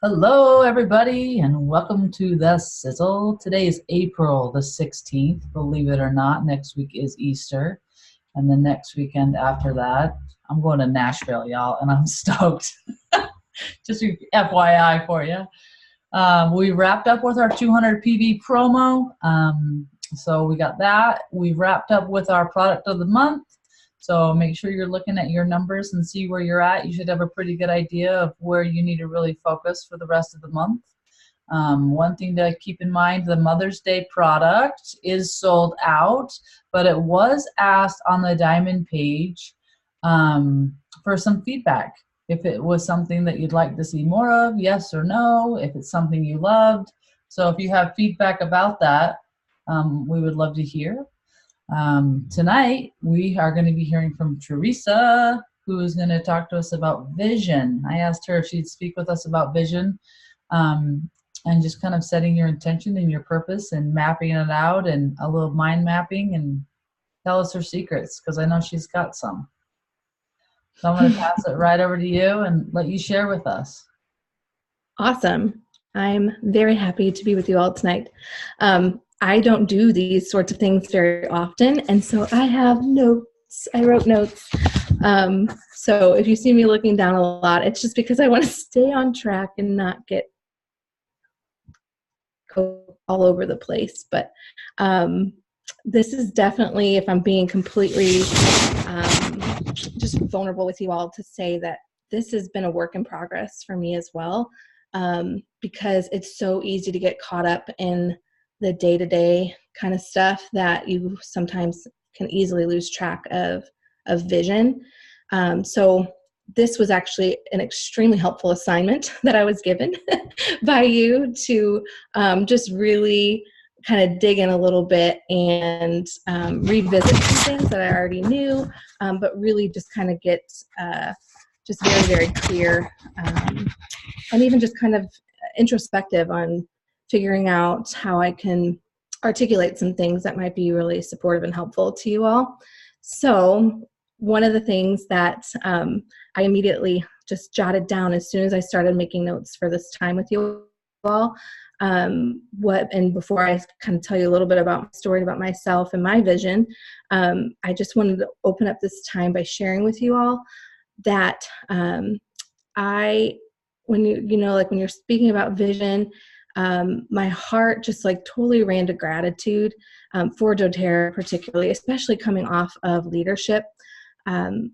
Hello, everybody, and welcome to the Sizzle. Today is April the 16th. Believe it or not, next week is Easter. And the next weekend after that, I'm going to Nashville, y'all, and I'm stoked. Just FYI for you. We wrapped up with our 200 PV promo. So we got that. We wrapped up with our product of the month. So make sure you're looking at your numbers and see where you're at. You should have a pretty good idea of where you need to really focus for the rest of the month. One thing to keep in mind, the Mother's Day product is sold out, but it was asked on the Diamond page for some feedback. If it was something that you'd like to see more of, yes or no, if it's something you loved. So if you have feedback about that, we would love to hear. Tonight, we are going to be hearing from Teresa, who is going to talk to us about vision. I asked her if she'd speak with us about vision and just kind of setting your intention and your purpose and mapping it out and a little mind mapping and tell us her secrets because I know she's got some. So I'm going to pass it right over to you and let you share with us. Awesome. I'm very happy to be with you all tonight. I don't do these sorts of things very often, and so I have notes. I wrote notes. So if you see me looking down a lot, it's just because I want to stay on track and not get all over the place. But this is definitely, if I'm being completely just vulnerable with you all, to say that this has been a work in progress for me as well, because it's so easy to get caught up in the day-to-day kind of stuff that you sometimes can easily lose track of vision. So this was actually an extremely helpful assignment that I was given by you to just really kind of dig in a little bit and revisit some things that I already knew, but really just kind of get just very, very clear and even just kind of introspective on figuring out how I can articulate some things that might be really supportive and helpful to you all. So one of the things that I immediately just jotted down as soon as I started making notes for this time with you all, and before I kind of tell you a little bit about my story about myself and my vision, I just wanted to open up this time by sharing with you all that when when you're speaking about vision, my heart just like totally ran to gratitude for doTERRA, particularly, especially coming off of leadership. There's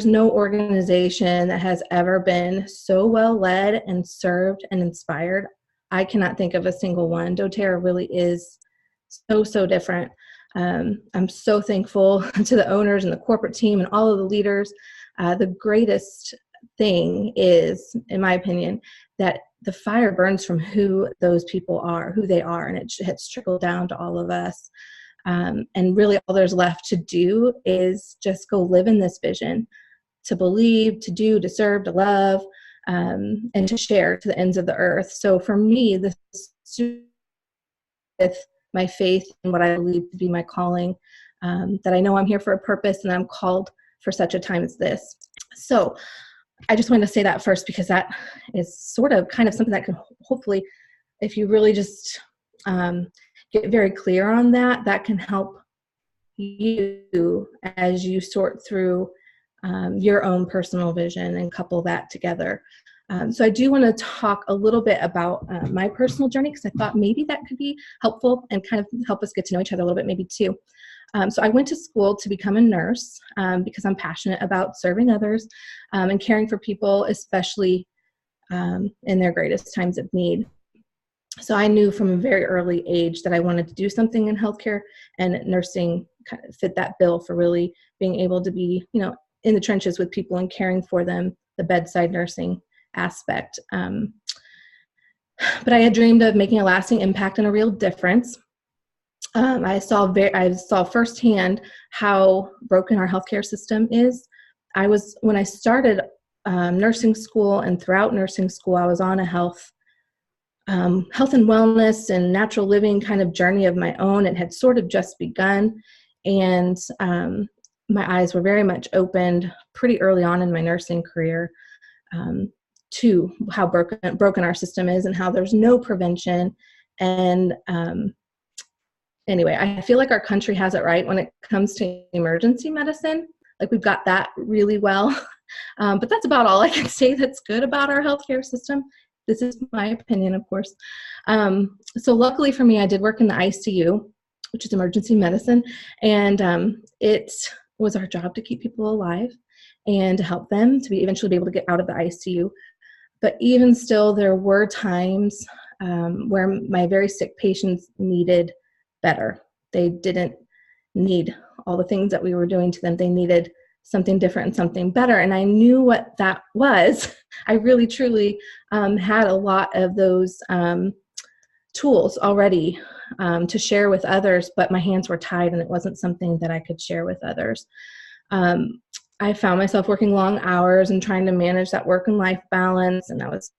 no organization that has ever been so well led and served and inspired. I cannot think of a single one. doTERRA really is so different. I'm so thankful to the owners and the corporate team and all of the leaders. The greatest thing is, in my opinion, that the fire burns from who those people are, who they are, and it's trickled down to all of us. And really all there's left to do is just go live in this vision, to believe, to do, to serve, to love, and to share to the ends of the earth. So for me, this is with my faith and what I believe to be my calling, that I know I'm here for a purpose and I'm called for such a time as this. So I just wanted to say that first, because that is sort of kind of something that can hopefully, if you really just get very clear on that, that can help you as you sort through your own personal vision and couple that together. So I do want to talk a little bit about my personal journey, because I thought maybe that could be helpful and kind of help us get to know each other a little bit, maybe too. So I went to school to become a nurse because I'm passionate about serving others and caring for people, especially in their greatest times of need. So I knew from a very early age that I wanted to do something in healthcare, and nursing kind of fit that bill for really being able to be, in the trenches with people and caring for them, the bedside nursing aspect. But I had dreamed of making a lasting impact and a real difference. I saw firsthand how broken our healthcare system is. When I started nursing school and throughout nursing school, I was on a health and wellness and natural living kind of journey of my own. It had sort of just begun, and my eyes were very much opened pretty early on in my nursing career to how broken our system is and how there's no prevention. And anyway, I feel like our country has it right when it comes to emergency medicine. Like we've got that really well. But that's about all I can say that's good about our healthcare system. This is my opinion, of course. So luckily for me, I did work in the ICU, which is emergency medicine. And it was our job to keep people alive and to help them to eventually be able to get out of the ICU. But even still, there were times where my very sick patients needed better. They didn't need all the things that we were doing to them. They needed something different and something better. And I knew what that was. I really, truly had a lot of those tools already to share with others, but my hands were tied and it wasn't something that I could share with others. I found myself working long hours and trying to manage that work and life balance. And I was,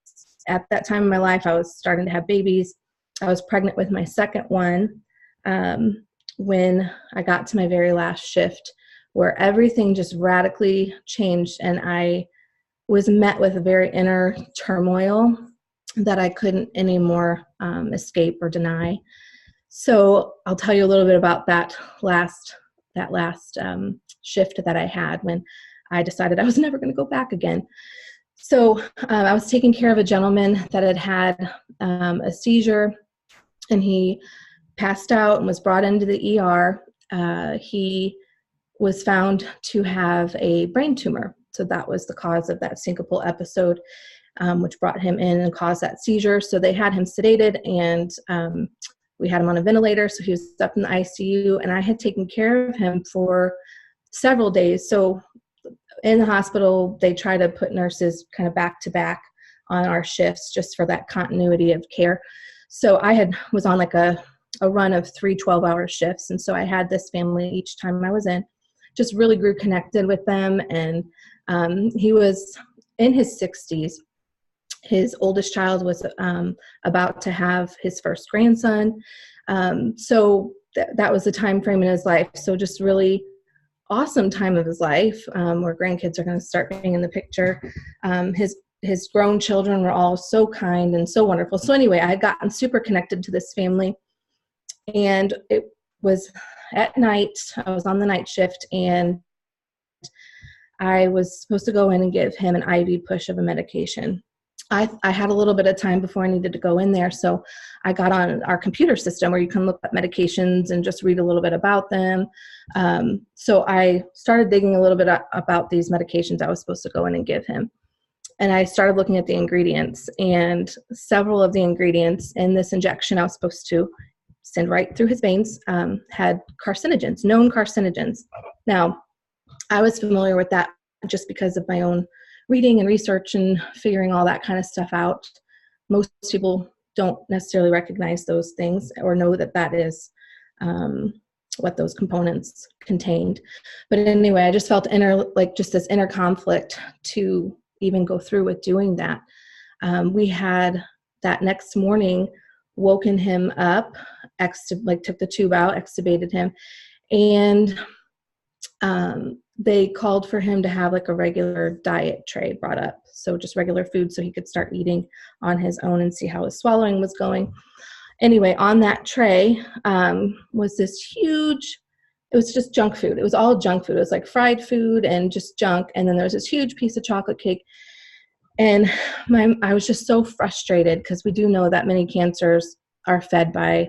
at that time in my life, I was starting to have babies. I was pregnant with my second one when I got to my very last shift, where everything just radically changed. And I was met with a very inner turmoil that I couldn't anymore escape or deny. So I'll tell you a little bit about that last shift that I had when I decided I was never going to go back again. So I was taking care of a gentleman that had had a seizure, and he passed out and was brought into the ER. He was found to have a brain tumor. So that was the cause of that syncopal episode, which brought him in and caused that seizure. So they had him sedated, and we had him on a ventilator. So he was up in the ICU, and I had taken care of him for several days. So in the hospital, they try to put nurses kind of back to back on our shifts just for that continuity of care. So I was on like a run of 3 12-hour shifts. And so I had this family each time I was in, just really grew connected with them. And he was in his 60s. His oldest child was about to have his first grandson. So that was the time frame in his life. So just really awesome time of his life, where grandkids are going to start being in the picture. His grown children were all so kind and so wonderful. So anyway, I had gotten super connected to this family, and it was at night. I was on the night shift, and I was supposed to go in and give him an IV push of a medication. I had a little bit of time before I needed to go in there, so I got on our computer system where you can look at medications and just read a little bit about them. So I started digging a little bit about these medications I was supposed to go in and give him. And I started looking at the ingredients, and several of the ingredients in this injection I was supposed to send right through his veins had carcinogens, known carcinogens. Now, I was familiar with that just because of my own reading and research and figuring all that kind of stuff out. Most people don't necessarily recognize those things or know that that is what those components contained. But anyway, I just felt this inner conflict to even go through with doing that. We had that next morning woken him up, took the tube out, extubated him, and they called for him to have like a regular diet tray brought up. So just regular food so he could start eating on his own and see how his swallowing was going. Anyway, on that tray was this huge, it was just junk food. It was all junk food. It was like fried food and just junk. And then there was this huge piece of chocolate cake. And I was just so frustrated because we do know that many cancers are fed by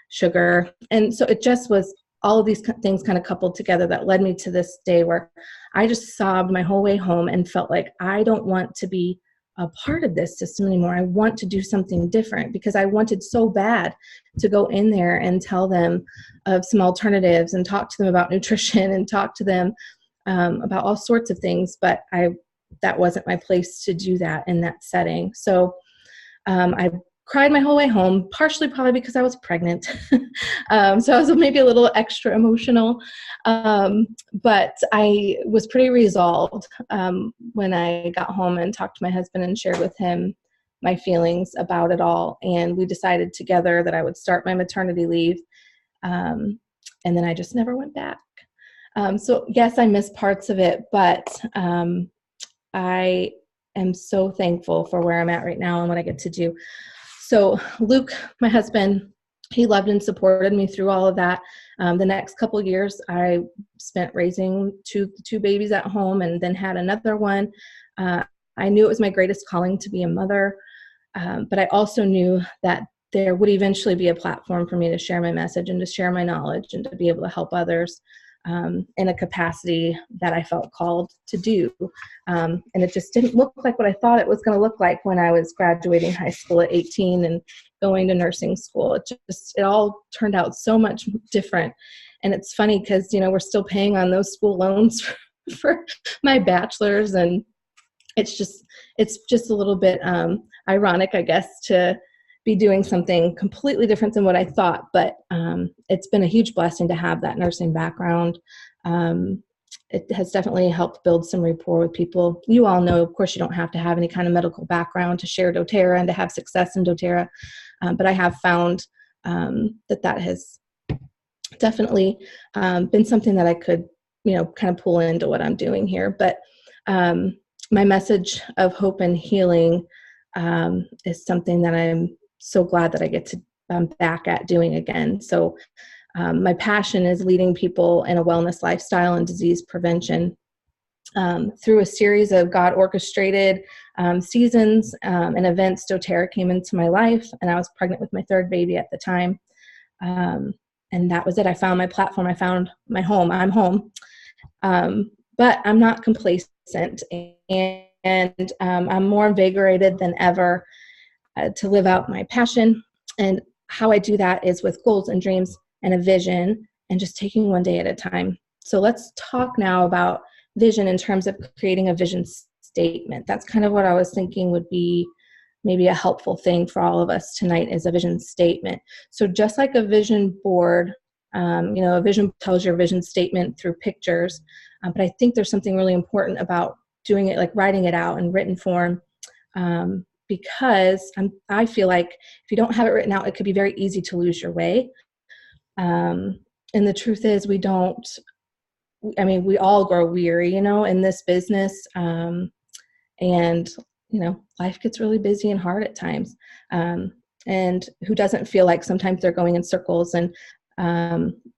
sugar. And so it just was all of these things kind of coupled together that led me to this day where I just sobbed my whole way home and felt like I don't want to be a part of this system anymore. I want to do something different because I wanted so bad to go in there and tell them of some alternatives and talk to them about nutrition and talk to them about all sorts of things. But that wasn't my place to do that in that setting. So I cried my whole way home, partially probably because I was pregnant. So I was maybe a little extra emotional. But I was pretty resolved when I got home and talked to my husband and shared with him my feelings about it all. And we decided together that I would start my maternity leave. And then I just never went back. So yes, I missed parts of it, but I am so thankful for where I'm at right now and what I get to do. So Luke, my husband, he loved and supported me through all of that. The next couple of years, I spent raising two babies at home and then had another one. I knew it was my greatest calling to be a mother, but I also knew that there would eventually be a platform for me to share my message and to share my knowledge and to be able to help others in a capacity that I felt called to do. And it just didn't look like what I thought it was going to look like when I was graduating high school at 18 and going to nursing school. It all turned out so much different. And it's funny because, we're still paying on those school loans for my bachelor's, and it's just a little bit ironic, I guess, to be doing something completely different than what I thought. But it's been a huge blessing to have that nursing background. It has definitely helped build some rapport with people. You all know, of course, you don't have to have any kind of medical background to share doTERRA and to have success in doTERRA. But I have found that has definitely been something that I could, kind of pull into what I'm doing here. But my message of hope and healing is something that I'm so glad that I get to back at doing again. So my passion is leading people in a wellness lifestyle and disease prevention through a series of God orchestrated seasons and events. doTERRA came into my life, and I was pregnant with my third baby at the time. And that was it. I found my platform. I found my home. I'm home. But I'm not complacent, and I'm more invigorated than ever to live out my passion. And how I do that is with goals and dreams and a vision and just taking one day at a time. So let's talk now about vision in terms of creating a vision statement. That's kind of what I was thinking would be maybe a helpful thing for all of us tonight, is a vision statement. So just like a vision board, a vision tells your vision statement through pictures, but I think there's something really important about doing it, like writing it out in written form, because I feel like if you don't have it written out, it could be very easy to lose your way. And the truth is we all grow weary, in this business. And, life gets really busy and hard at times. And who doesn't feel like sometimes they're going in circles and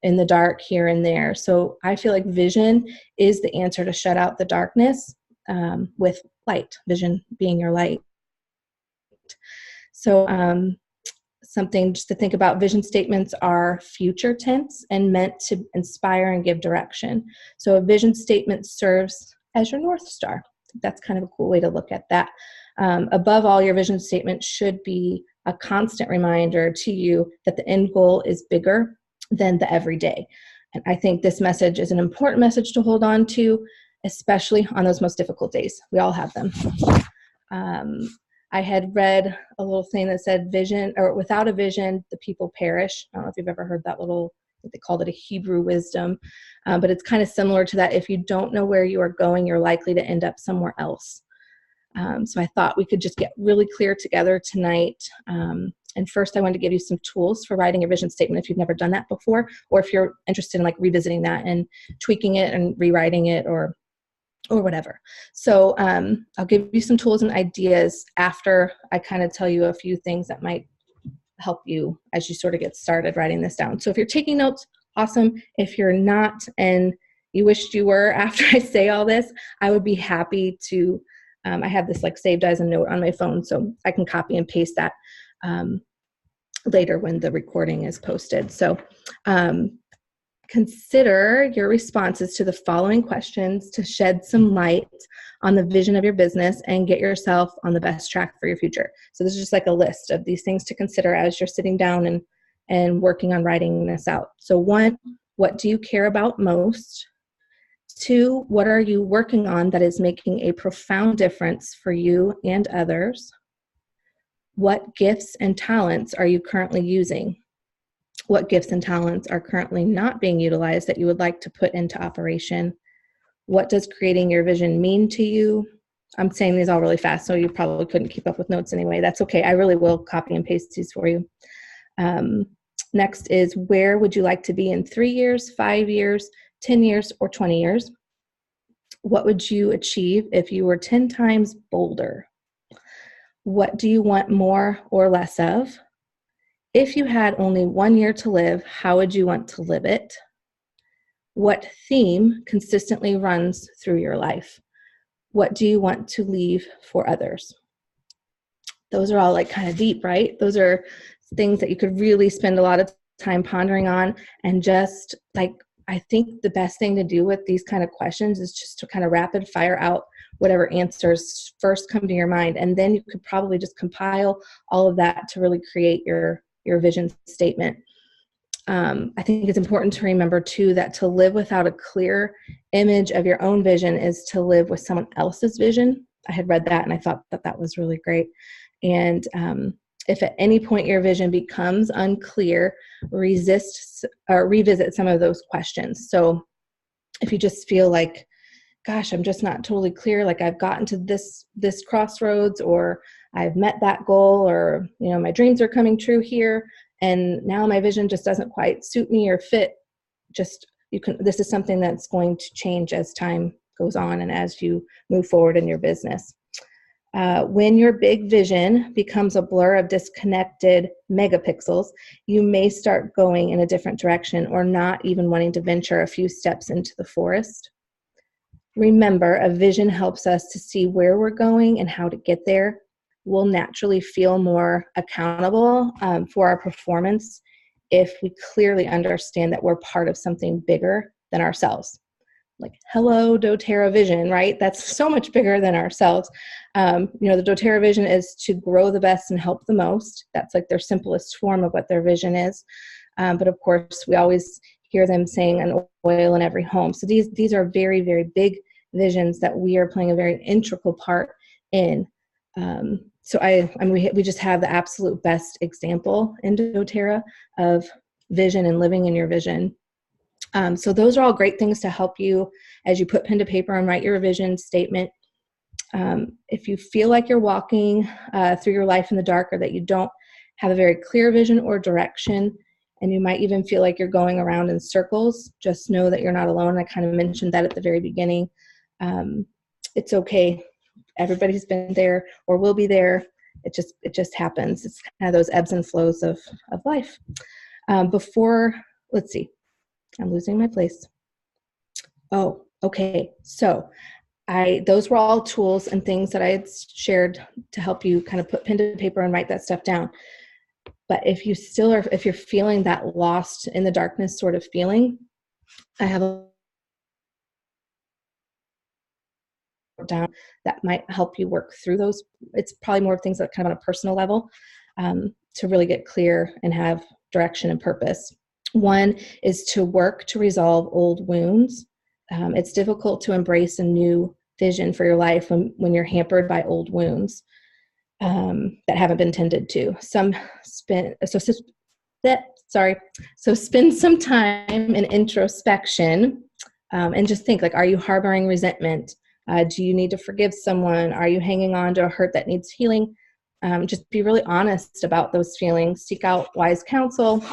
in the dark here and there. So I feel like vision is the answer to shut out the darkness with light, vision being your light. So something just to think about, vision statements are future tense and meant to inspire and give direction. So a vision statement serves as your North Star. That's kind of a cool way to look at that. Above all, your vision statement should be a constant reminder to you that the end goal is bigger than the everyday. And I think this message is an important message to hold on to, especially on those most difficult days. We all have them. I had read a little thing that said without a vision, the people perish. I don't know if you've ever heard that they called it a Hebrew wisdom, but it's kind of similar to that. If you don't know where you are going, you're likely to end up somewhere else. So I thought we could just get really clear together tonight. And first I wanted to give you some tools for writing your vision statement if you've never done that before, or if you're interested in revisiting that and tweaking it and rewriting it or whatever. So I'll give you some tools and ideas after I kind of tell you a few things that might help you as you sort of get started writing this down. So if you're taking notes, awesome. If you're not and you wished you were after I say all this, I would be happy to, I have this saved as a note on my phone, so I can copy and paste that later when the recording is posted. So consider your responses to the following questions to shed some light on the vision of your business and get yourself on the best track for your future. So this is just a list of these things to consider as you're sitting down and working on writing this out. So 1, what do you care about most? 2, what are you working on that is making a profound difference for you and others? What gifts and talents are you currently using? What gifts and talents are currently not being utilized that you would like to put into operation? What does creating your vision mean to you? I'm saying these all really fast, so you probably couldn't keep up with notes anyway. That's okay. I really will copy and paste these for you. Next is, where would you like to be in 3 years, 5 years, 10 years, or 20 years? What would you achieve if you were 10 times bolder? What do you want more or less of? If you had only 1 year to live, how would you want to live it? What theme consistently runs through your life? What do you want to leave for others? Those are all like kind of deep, right? Those are things that you could really spend a lot of time pondering on. And just like, I think the best thing to do with these kind of questions is just to kind of rapid fire out whatever answers first come to your mind. And then you could probably just compile all of that to really create your vision statement. I think it's important to remember too that to live without a clear image of your own vision is to live with someone else's vision. I had read that and I thought that was really great. And if at any point your vision becomes unclear, revisit some of those questions. So if you just feel like, gosh, I'm just not totally clear, like I've gotten to this crossroads, or I've met that goal, or my dreams are coming true here, and now my vision just doesn't quite suit me or fit, this is something that's going to change as time goes on and as you move forward in your business. When your big vision becomes a blur of disconnected megapixels, you may start going in a different direction or not even wanting to venture a few steps into the forest. Remember, a vision helps us to see where we're going and how to get there. We'll naturally feel more accountable for our performance if we clearly understand that we're part of something bigger than ourselves. Like, hello, doTERRA vision, right? That's so much bigger than ourselves. The doTERRA vision is to grow the best and help the most. That's like their simplest form of what their vision is. But of course, we always hear them saying an oil in every home. So these are very, very big visions that we are playing a very integral part in. We just have the absolute best example in doTERRA of vision and living in your vision. So those are all great things to help you as you put pen to paper and write your vision statement. If you feel like you're walking through your life in the dark, or that you don't have a very clear vision or direction, and you might even feel like you're going around in circles, just know that you're not alone. I kind of mentioned that at the very beginning. It's okay. Everybody's been there or will be there. It just happens. It's kind of those ebbs and flows of life. Let's see. I'm losing my place. Oh, okay. So those were all tools and things that I had shared to help you kind of put pen to paper and write that stuff down. But if you're feeling that lost in the darkness sort of feeling, I have down that might help you work through those. It's probably more things that kind of on a personal level to really get clear and have direction and purpose. One is to work to resolve old wounds. It's difficult to embrace a new vision for your life when you're hampered by old wounds that haven't been tended to. So spend some time in introspection and just think, like, are you harboring resentment? Do you need to forgive someone? Are you hanging on to a hurt that needs healing? Just be really honest about those feelings. Seek out wise counsel,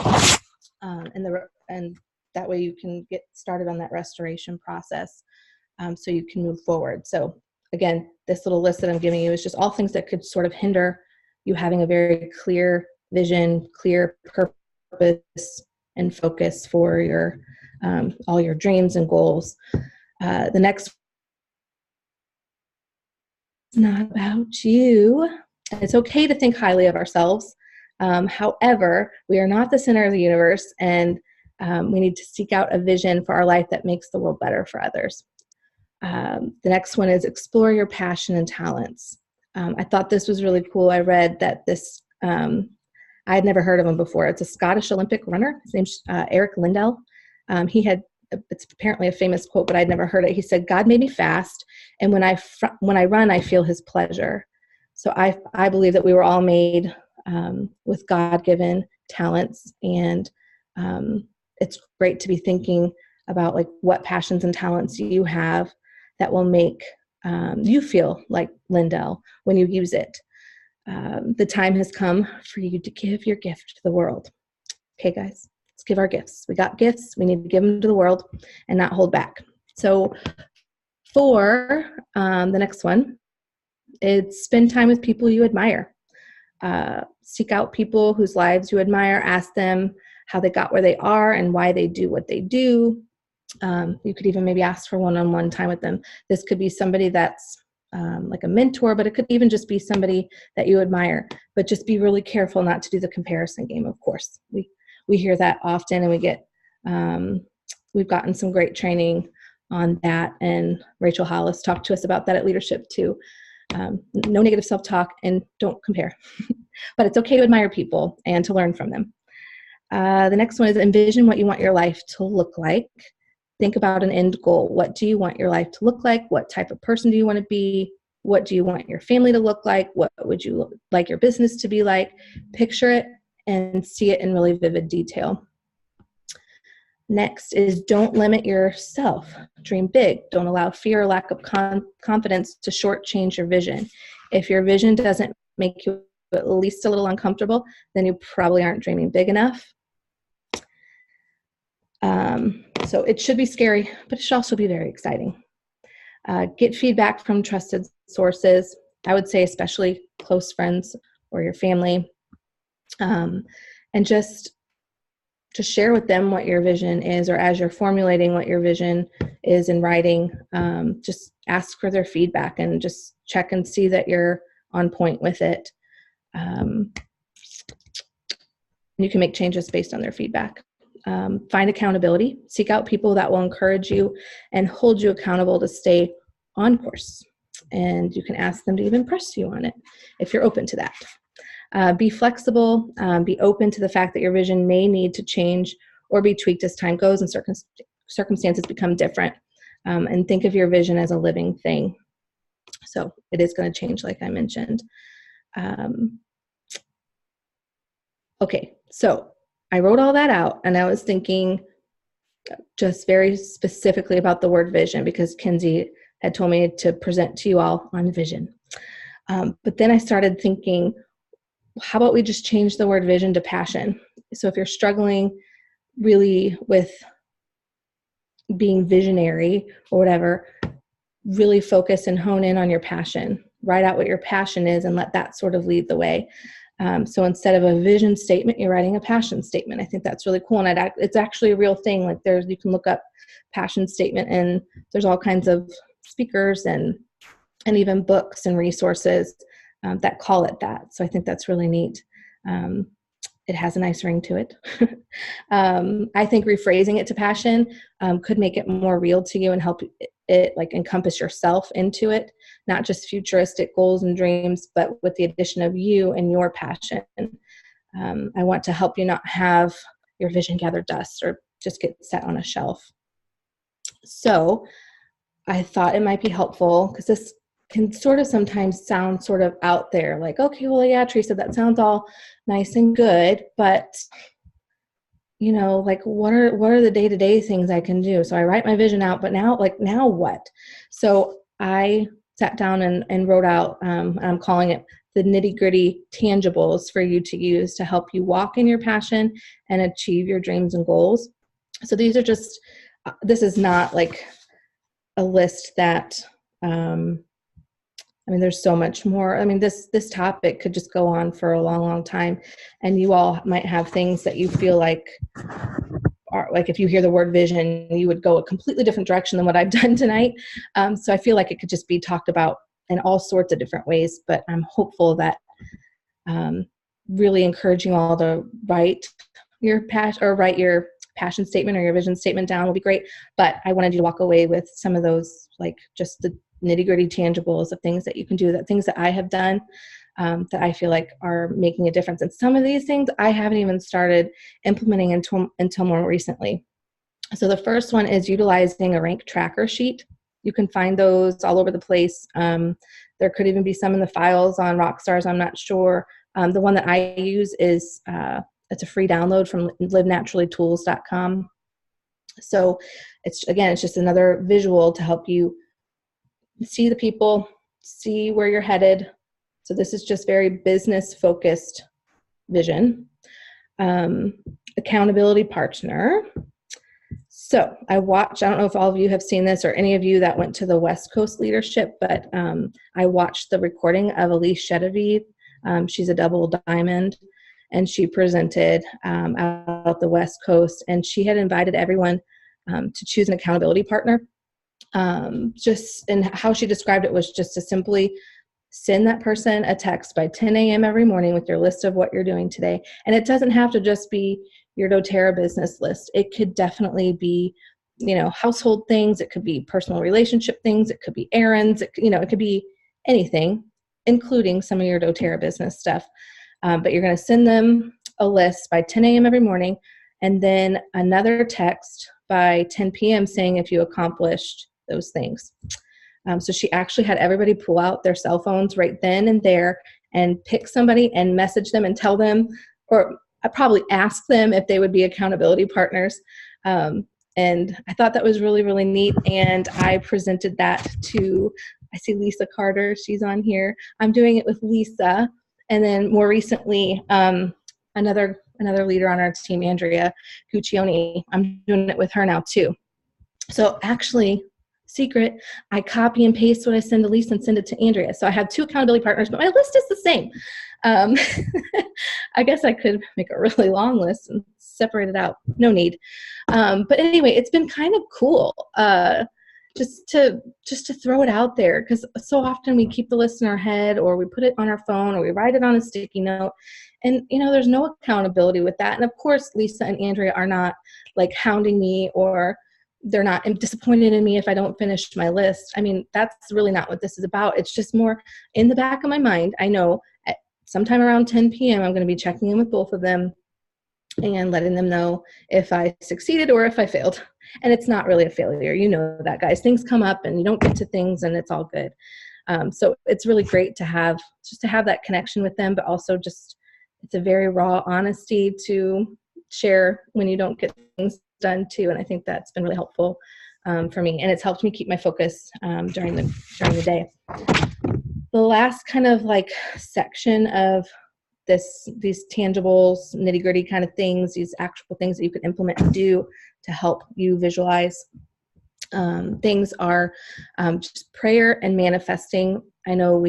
and that way you can get started on that restoration process, so you can move forward. So again, this little list that I'm giving you is just all things that could sort of hinder you having a very clear vision, clear purpose, and focus for your all your dreams and goals. The next not about you. It's okay to think highly of ourselves. However, we are not the center of the universe, and we need to seek out a vision for our life that makes the world better for others. The next one is explore your passion and talents. I thought this was really cool. I read that this, I had never heard of him before. It's a Scottish Olympic runner. His name's Eric Lindell. It's apparently a famous quote, but I'd never heard it. He said, "God made me fast, and when I run, I feel his pleasure." So I believe that we were all made with God-given talents, and it's great to be thinking about like what passions and talents you have that will make you feel like Lindell when you use it. The time has come for you to give your gift to the world. Okay, guys, let's give our gifts. We got gifts. We need to give them to the world and not hold back. So 4, the next one, is spend time with people you admire. Seek out people whose lives you admire. Ask them how they got where they are and why they do what they do. You could even maybe ask for one-on-one time with them. This could be somebody that's like a mentor, but it could even just be somebody that you admire. But just be really careful not to do the comparison game, of course. We hear that often, and we've gotten some great training on that, and Rachel Hollis talked to us about that at Leadership too. No negative self-talk, and don't compare. But it's okay to admire people and to learn from them. The next one is envision what you want your life to look like. Think about an end goal. What do you want your life to look like? What type of person do you want to be? What do you want your family to look like? What would you like your business to be like? Picture it and see it in really vivid detail. Next is don't limit yourself. Dream big. Don't allow fear or lack of confidence to shortchange your vision. If your vision doesn't make you at least a little uncomfortable, then you probably aren't dreaming big enough. So it should be scary, but it should also be very exciting. Get feedback from trusted sources. I would say especially close friends or your family. And just to share with them what your vision is, or as you're formulating what your vision is in writing, just ask for their feedback and just check and see that you're on point with it. You can make changes based on their feedback. Find accountability. Seek out people that will encourage you and hold you accountable to stay on course. And you can ask them to even press you on it if you're open to that. Be flexible. Be open to the fact that your vision may need to change or be tweaked as time goes and circumstances become different. And think of your vision as a living thing. So it is going to change, like I mentioned. Okay, so I wrote all that out, and I was thinking just very specifically about the word vision because Kenzie had told me to present to you all on vision. But then I started thinking, how about we just change the word vision to passion? So if you're struggling really with being visionary or whatever, really focus and hone in on your passion. Write out what your passion is and let that sort of lead the way. So instead of a vision statement, you're writing a passion statement. I think that's really cool. And it's actually a real thing. Like you can look up passion statement, and there's all kinds of speakers and even books and resources that call it that. So I think that's really neat. It has a nice ring to it. I think rephrasing it to passion could make it more real to you and help it like encompass yourself into it, not just futuristic goals and dreams, but with the addition of you and your passion. I want to help you not have your vision gather dust or just get set on a shelf. So I thought it might be helpful because this can sort of sometimes sound sort of out there, like, okay, well, yeah, Teresa, that sounds all nice and good, but you know, like what are the day-to-day things I can do? So I write my vision out, but now what? So I sat down and wrote out, I'm calling it the nitty-gritty tangibles for you to use to help you walk in your passion and achieve your dreams and goals. So these are just, this is not like a list that, there's so much more. This topic could just go on for a long, long time, and you all might have things that you feel like are like, if you hear the word vision, you would go a completely different direction than what I've done tonight. So I feel like it could just be talked about in all sorts of different ways, but I'm hopeful that really encouraging you all to write your passion statement or your vision statement down will be great. But I wanted you to walk away with some of those, like just the nitty-gritty tangibles of things that you can do, that things that I have done that I feel like are making a difference. And some of these things I haven't even started implementing until more recently. So the first one is utilizing a rank tracker sheet. You can find those all over the place. There could even be some in the files on Rockstars, I'm not sure. The one that I use is it's a free download from livenaturallytools.com. So it's just another visual to help you see the people, see where you're headed. So this is just very business focused vision. Accountability partner. So I don't know if all of you have seen this or any of you that went to the West Coast leadership, but I watched the recording of Elise Chedevive. She's a double diamond, and she presented out the West Coast, and she had invited everyone to choose an accountability partner. And how she described it was just to simply send that person a text by 10 a.m. every morning with your list of what you're doing today. And it doesn't have to just be your doTERRA business list. It could definitely be, household things. It could be personal relationship things. It could be errands. It could be anything, including some of your doTERRA business stuff. But you're going to send them a list by 10 a.m. every morning, and then another text by 10 p.m. saying if you accomplished those things. So she actually had everybody pull out their cell phones right then and there and pick somebody and message them and tell them, or I probably ask them if they would be accountability partners. And I thought that was really, really neat. And I presented that to, I see Lisa Carter, she's on here. I'm doing it with Lisa. And then more recently, another leader on our team, Andrea Guccione, I'm doing it with her now too. So actually, secret, I copy and paste what I send to Lisa and send it to Andrea. So I have 2 accountability partners, but my list is the same. I guess I could make a really long list and separate it out. No need. But anyway, it's been kind of cool just to throw it out there, because so often we keep the list in our head, or we put it on our phone, or we write it on a sticky note. And, there's no accountability with that. And of course, Lisa and Andrea are not like hounding me, or they're not disappointed in me if I don't finish my list. I mean, that's really not what this is about. It's just more in the back of my mind. I know at sometime around 10 p.m., I'm going to be checking in with both of them and letting them know if I succeeded or if I failed. And it's not really a failure. You know that, guys. Things come up and you don't get to things, and it's all good. So it's really great to have that connection with them, but also just it's a very raw honesty to share when you don't get things done too. And I think that's been really helpful for me, and it's helped me keep my focus during the day. The last kind of like section of these tangibles, nitty gritty kind of things, these actual things that you can implement and do to help you visualize things are just prayer and manifesting. I know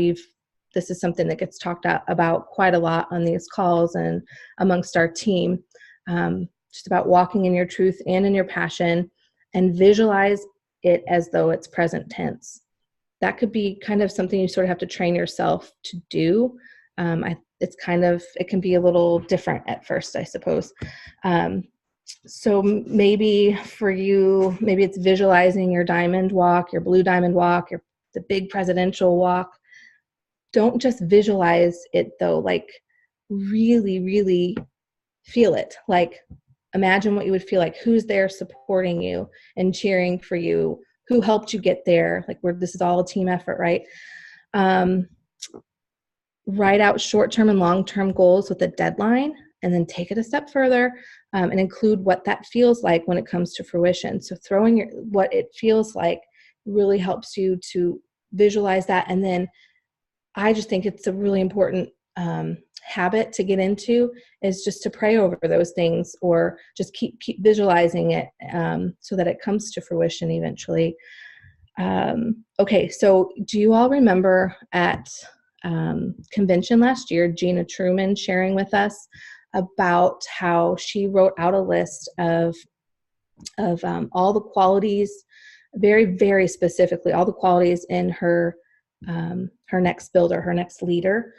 this is something that gets talked about quite a lot on these calls and amongst our team. Just about walking in your truth and in your passion, and visualize it as though it's present tense. That could be kind of something you sort of have to train yourself to do. It can be a little different at first, I suppose. So maybe for you, maybe it's visualizing your diamond walk, your blue diamond walk, the big presidential walk. Don't just visualize it though, like really, really feel it. Like imagine what you would feel like, who's there supporting you and cheering for you, who helped you get there, like this is all a team effort, right? Write out short-term and long-term goals with a deadline, and then take it a step further and include what that feels like when it comes to fruition. So throwing what it feels like really helps you to visualize that. And then I just think it's a really important habit to get into, is just to pray over those things, or just keep visualizing it so that it comes to fruition eventually. Okay, so do you all remember at convention last year, Gina Truman sharing with us about how she wrote out a list of all the qualities, very, very specifically, all the qualities in her next builder, her next leader.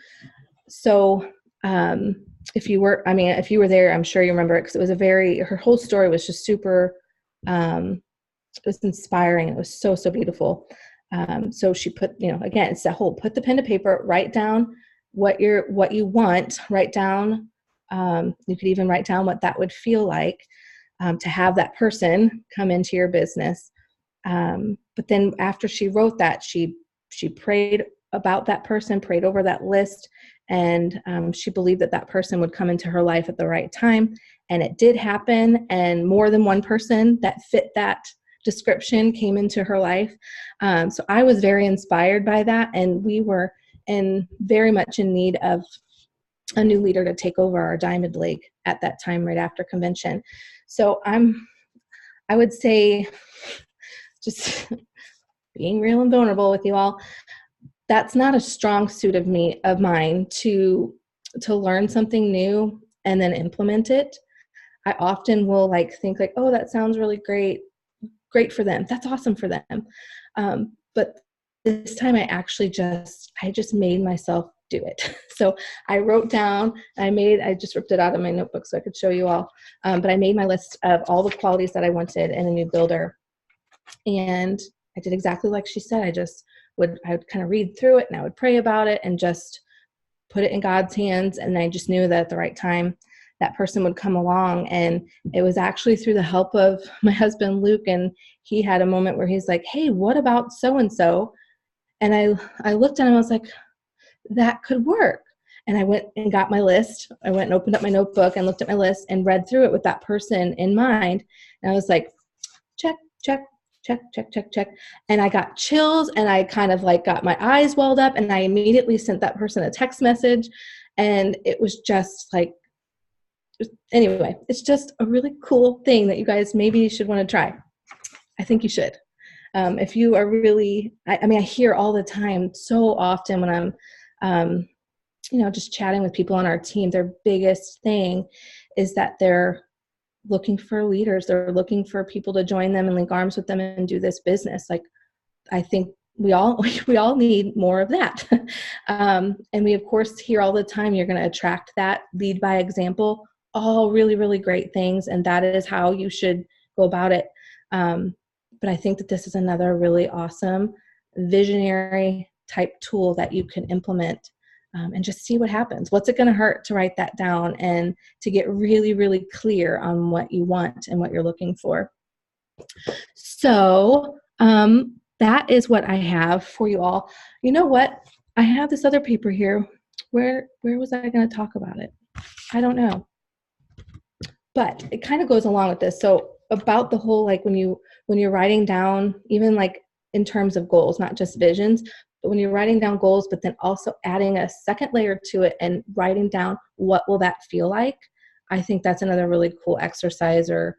So if you were there, I'm sure you remember it, because her whole story was just super, it was inspiring. It was so, so beautiful. So she put, again, it's that whole, put the pen to paper, write down what you want, write down, you could even write down what that would feel like to have that person come into your business. But then after she wrote that, she prayed about that person, prayed over that list, and she believed that person would come into her life at the right time. And it did happen, and more than one person that fit that description came into her life. So I was very inspired by that, and we were very much in need of a new leader to take over our Diamond League at that time, right after convention. So I'm I would say, just being real and vulnerable with you all, that's not a strong suit of mine to learn something new and then implement it. I often will like think like, oh, that sounds really great for them. That's awesome for them. But this time I just made myself do it. So I wrote down, I just ripped it out of my notebook so I could show you all. But I made my list of all the qualities that I wanted in a new builder. And I did exactly like she said. I would kind of read through it and I would pray about it and just put it in God's hands. And I just knew that at the right time, that person would come along. And it was actually through the help of my husband, Luke, and he had a moment where he's like, hey, what about so-and-so? And I looked at him, I was like, that could work. And I went and got my list. I went and opened up my notebook and looked at my list and read through it with that person in mind. And I was like, check, check, check, check, check, check. And I got chills and I kind of like got my eyes welled up and I immediately sent that person a text message. And it was just like, anyway, it's just a really cool thing that you guys maybe should want to try. I think you should. If you are really, I mean, I hear all the time so often when I'm, just chatting with people on our team, their biggest thing is that they're looking for leaders. They're looking for people to join them and link arms with them and do this business. Like, I think we all need more of that. And we, of course, hear all the time, you're going to attract that, lead by example, all really, really great things. And that is how you should go about it. But I think that this is another really awesome visionary type tool that you can implement and just see what happens. What's it going to hurt to write that down and to get really, really clear on what you want and what you're looking for? So that is what I have for you all. You know what? I have this other paper here. Where was I going to talk about it? I don't know. But it kind of goes along with this. So about the whole, like when you're writing down, even like in terms of goals, not just visions, but when you're writing down goals, but then also adding a second layer to it and writing down what will that feel like, I think that's another really cool exercise or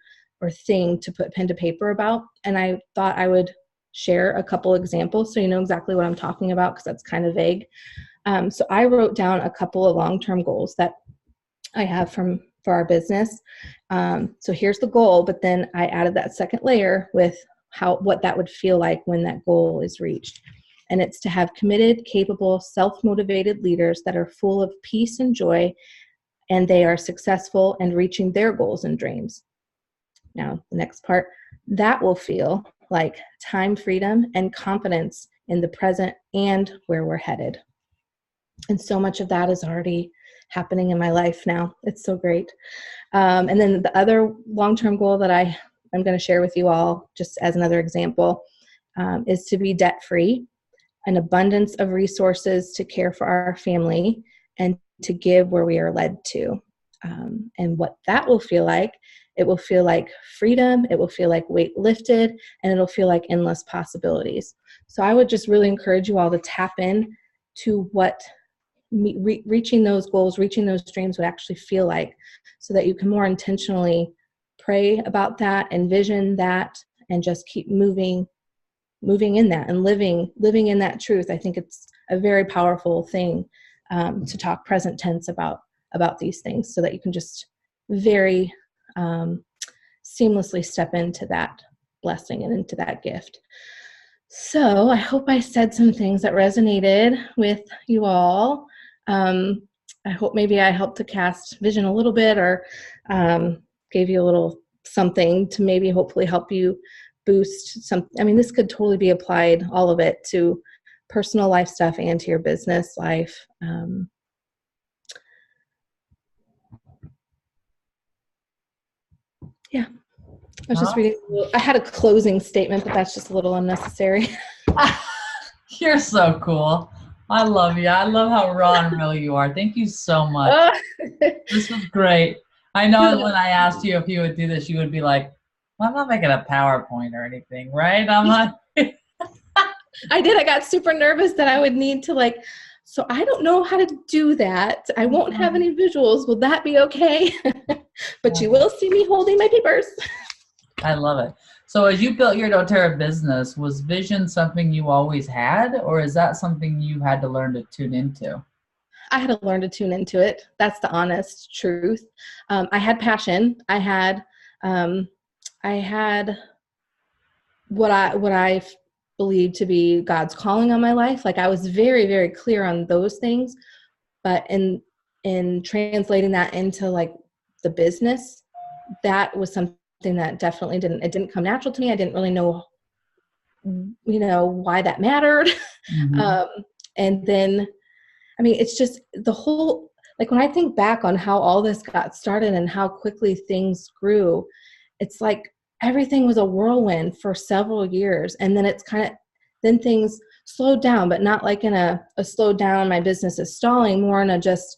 thing to put pen to paper about. And I thought I would share a couple examples so you know exactly what I'm talking about, because that's kind of vague. So I wrote down a couple of long-term goals that I have for our business. So here's the goal, but then I added that second layer with what that would feel like when that goal is reached. And it's to have committed, capable, self-motivated leaders that are full of peace and joy, and they are successful and reaching their goals and dreams. Now, the next part, that will feel like time freedom and confidence in the present and where we're headed. And so much of that is already happening in my life now. It's so great. And then the other long-term goal that I'm going to share with you all, just as another example, is to be debt-free, an abundance of resources to care for our family, and to give where we are led to. And what that will feel like, it will feel like freedom, it will feel like weight lifted, and it'll feel like endless possibilities. So I would just really encourage you all to tap in to what reaching those goals, reaching those dreams would actually feel like, so that you can more intentionally pray about that, envision that, and just keep moving in that and living in that truth. I think it's a very powerful thing to talk present tense about these things, so that you can just very seamlessly step into that blessing and into that gift. So I hope I said some things that resonated with you all. I hope maybe I helped to cast vision a little bit, or gave you a little something to maybe hopefully help you boost some. I mean, this could totally be applied, all of it, to personal life stuff and to your business life. Yeah, I was just reading. I had a closing statement, but that's just a little unnecessary. You're so cool. I love you. I love how raw and real you are. Thank you so much. This was great. I know when I asked you if you would do this, you would be like, well, I'm not making a PowerPoint or anything, right? I'm not. I did. I got super nervous that I would need to so I don't know how to do that. I won't have any visuals. Will that be okay? But you will see me holding my papers. I love it. So as you built your doTERRA business, was vision something you always had, or is that something you had to learn to tune into? I had to learn to tune into it. That's the honest truth. I had passion. Um, I had what I believed to be God's calling on my life. Like I was very, very clear on those things, but in translating that into like the business, that was something that definitely didn't come natural to me. I didn't really know, why that mattered. Mm-hmm. um, and then, I mean, it's just the whole, like when I think back on how all this got started and how quickly things grew, it's like everything was a whirlwind for several years. And then then things slowed down, but not like in a slowed down, my business is stalling, more in a just,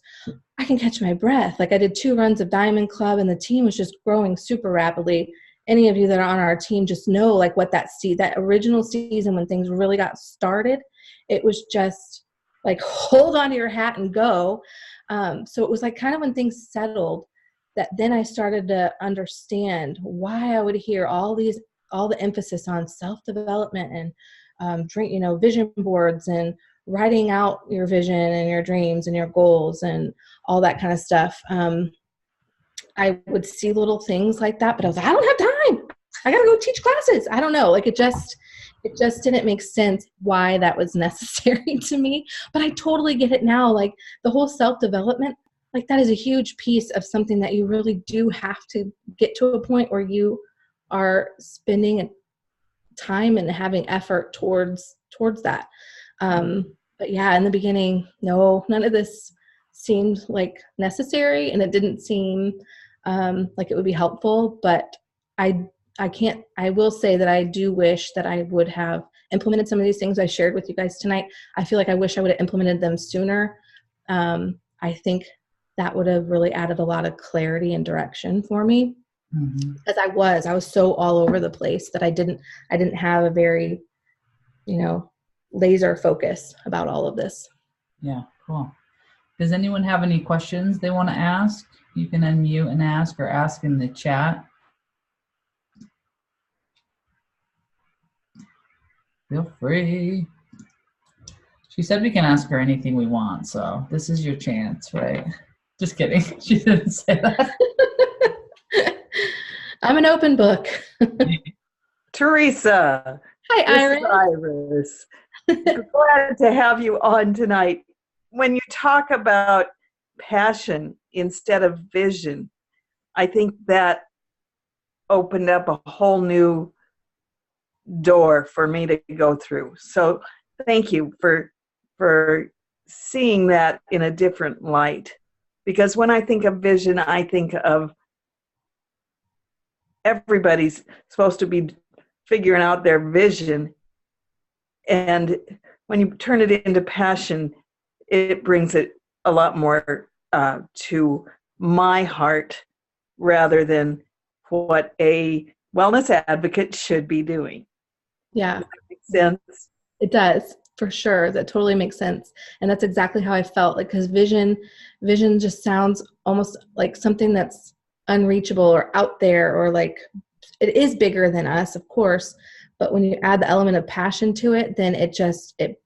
I can catch my breath. Like I did 2 runs of Diamond Club and the team was just growing super rapidly. Any of you that are on our team just know like what that original season when things really got started, it was just like hold on to your hat and go. So it was like kind of when things settled that then I started to understand why I would hear all the emphasis on self-development and vision boards and writing out your vision and your dreams and your goals and all that kind of stuff. I would see little things like that, but I was like, I don't have time. I got to go teach classes. I don't know. Like it just didn't make sense why that was necessary to me, but I totally get it now. Like the whole self-development, like that is a huge piece of something that you really do have to get to a point where you are spending time and having effort towards that. But yeah, in the beginning, no, none of this seemed like necessary, and it didn't seem like it would be helpful. But I I will say that I do wish that I would have implemented some of these things I shared with you guys tonight. I feel like I wish I would have implemented them sooner. I think that would have really added a lot of clarity and direction for me. Mm-hmm. Because I was so all over the place that I didn't have a very, laser focus about all of this. Yeah, cool. Does anyone have any questions they want to ask? You can unmute and ask, or ask in the chat. Feel free. She said we can ask her anything we want, so this is your chance, right? Just kidding. She didn't say that. I'm an open book. Teresa. Hi, Iris. Iris. Glad to have you on tonight. When you talk about passion instead of vision, I think that opened up a whole new door for me to go through. So thank you for seeing that in a different light. Because when I think of vision, I think of everybody's supposed to be figuring out their vision. And when you turn it into passion, it brings it a lot more to my heart rather than what a wellness advocate should be doing. Yeah. Does that make sense? It does, for sure. That totally makes sense. And that's exactly how I felt. Like, because vision just sounds almost like something that's unreachable or out there, or like it is bigger than us, of course. But when you add the element of passion to it, then it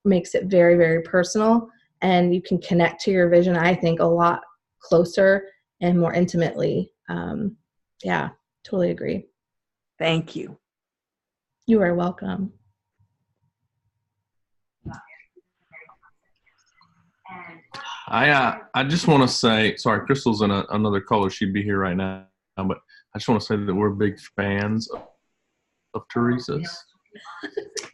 makes it very, very personal. And you can connect to your vision, I think, a lot closer and more intimately. Yeah, totally agree. Thank you. You are welcome. I just want to say, sorry, Crystal's in another caller. She'd be here right now, but I just want to say that we're big fans of Teresa's.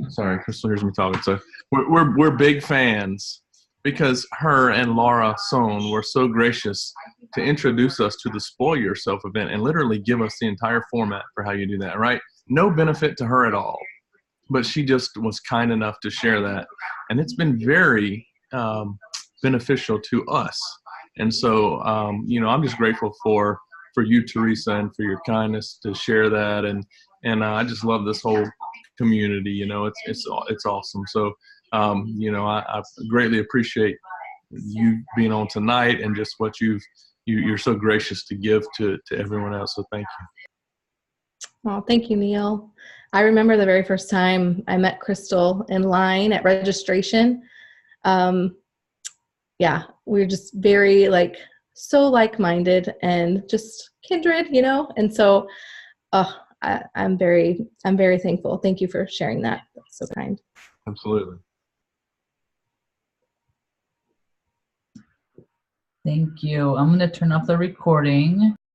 Sorry, Crystal hears me talking. So we're big fans because her and Laura Sohn were so gracious to introduce us to the Spoil Yourself event and literally give us the entire format for how you do that, right? No benefit to her at all, but she just was kind enough to share that. And it's been very beneficial to us. And so, I'm just grateful for you, Teresa, and for your kindness to share that. And I just love this whole community. It's awesome. So, I greatly appreciate you being on tonight and just what you're so gracious to give to everyone else. So thank you. Oh, thank you, Neil. I remember the very first time I met Crystal in line at registration. Yeah, we were just very so like-minded and just kindred, And so, I'm very thankful. Thank you for sharing that. That's so kind. Absolutely. Thank you. I'm going to turn off the recording.